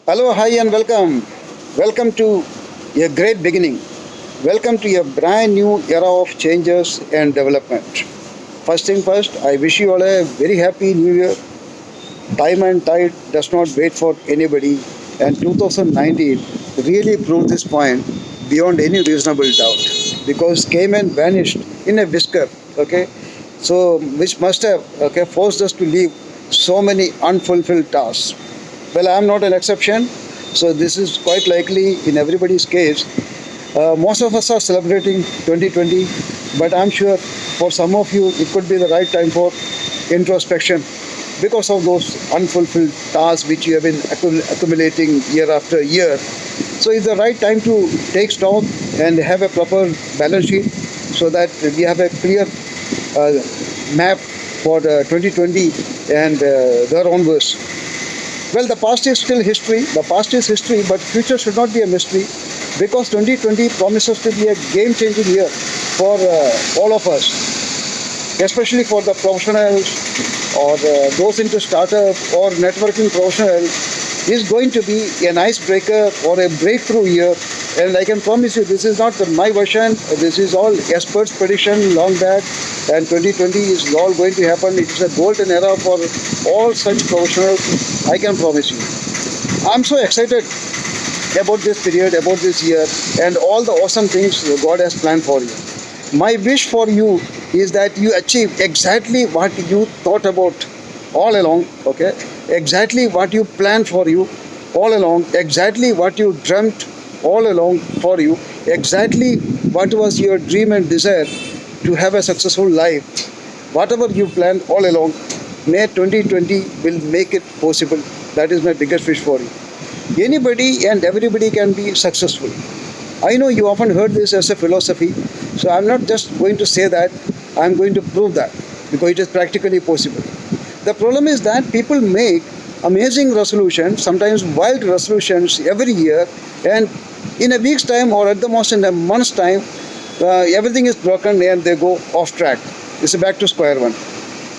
Hello, hi, and welcome. Welcome to a great beginning. Welcome to a brand new era of changes and development. First thing first, I wish you all a very happy new year. Time and tide does not wait for anybody, and 2019 really proved this point beyond any reasonable doubt because came and vanished in a whisker. Okay, so which must have forced us to leave so many unfulfilled tasks. Well, I'm not an exception, so this is quite likely in everybody's case. Most of us are celebrating 2020, but I'm sure for some of you it could be the right time for introspection because of those unfulfilled tasks which you have been accumulating year after year. So it's the right time to take stock and have a proper balance sheet so that we have a clear map for 2020 and their onwards. Well, the past is still history. The past is history, but future should not be a mystery because 2020 promises to be a game-changing year for all of us, especially for the professionals or those into startup or networking professional. Is going to be an icebreaker or a breakthrough year. And I can promise you, this is not my version. This is all experts' prediction long back. And 2020 is all going to happen. It is a golden era for all such professionals. I can promise you. I'm so excited about this period, about this year, and all the awesome things God has planned for you. My wish for you is that you achieve exactly what you thought about all along, okay? Exactly what you planned for you all along, exactly what you dreamt all along for you, exactly what was your dream and desire to have a successful life. Whatever you planned all along, may 2020 will make it possible. That is my biggest wish for you. Anybody and everybody can be successful. I know you often heard this as a philosophy, so I'm not just going to say that, I'm going to prove that because it is practically possible. The problem is that people make amazing resolutions, sometimes wild resolutions every year, and in a week's time or at the most in a month's time, everything is broken and they go off track. It's back to square one.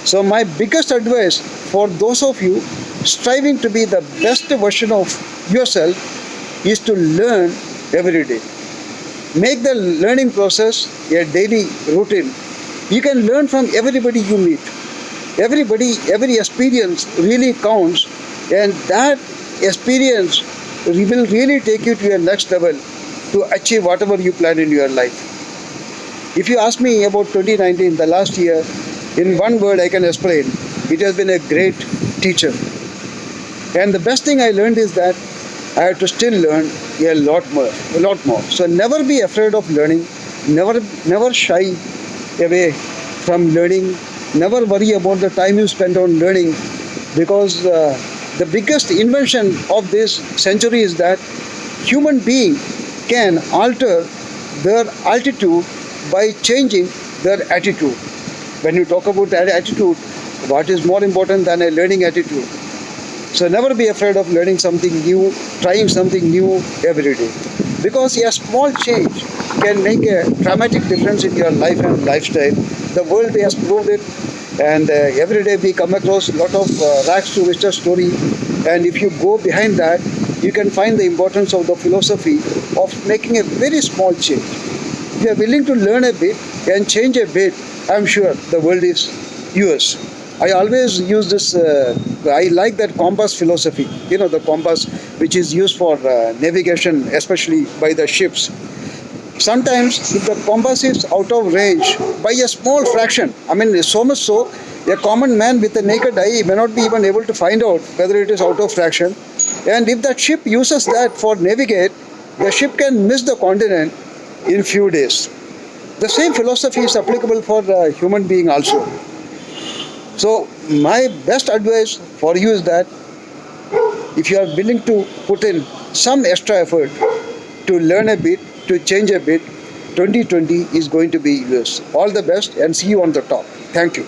So my biggest advice for those of you striving to be the best version of yourself is to learn every day. Make the learning process a daily routine. You can learn from everybody you meet. Everybody, every experience really counts, and that experience will really take you to your next level to achieve whatever you plan in your life. If you ask me about 2019, the last year, in one word I can explain, it has been a great teacher. And the best thing I learned is that I have to still learn a lot more. So never be afraid of learning, never shy away from learning. Never worry about the time you spend on learning because the biggest invention of this century is that human being can alter their altitude by changing their attitude. When you talk about attitude, what is more important than a learning attitude? So never be afraid of learning something new, trying something new every day. Because a small change can make a dramatic difference in your life and lifestyle. The world has proved it, and every day we come across a lot of rags to riches story. And if you go behind that, you can find the importance of the philosophy of making a very small change. If you are willing to learn a bit and change a bit, I'm sure the world is yours. I always use this, I like that compass philosophy, the compass which is used for navigation, especially by the ships. Sometimes if the compass is out of range by a small fraction, I mean so much so, a common man with a naked eye may not be even able to find out whether it is out of fraction. And if that ship uses that for navigate, the ship can miss the continent in few days. The same philosophy is applicable for the human being also. So my best advice for you is that if you are willing to put in some extra effort to learn a bit, to change a bit, 2020 is going to be yours. All the best and see you on the top. Thank you.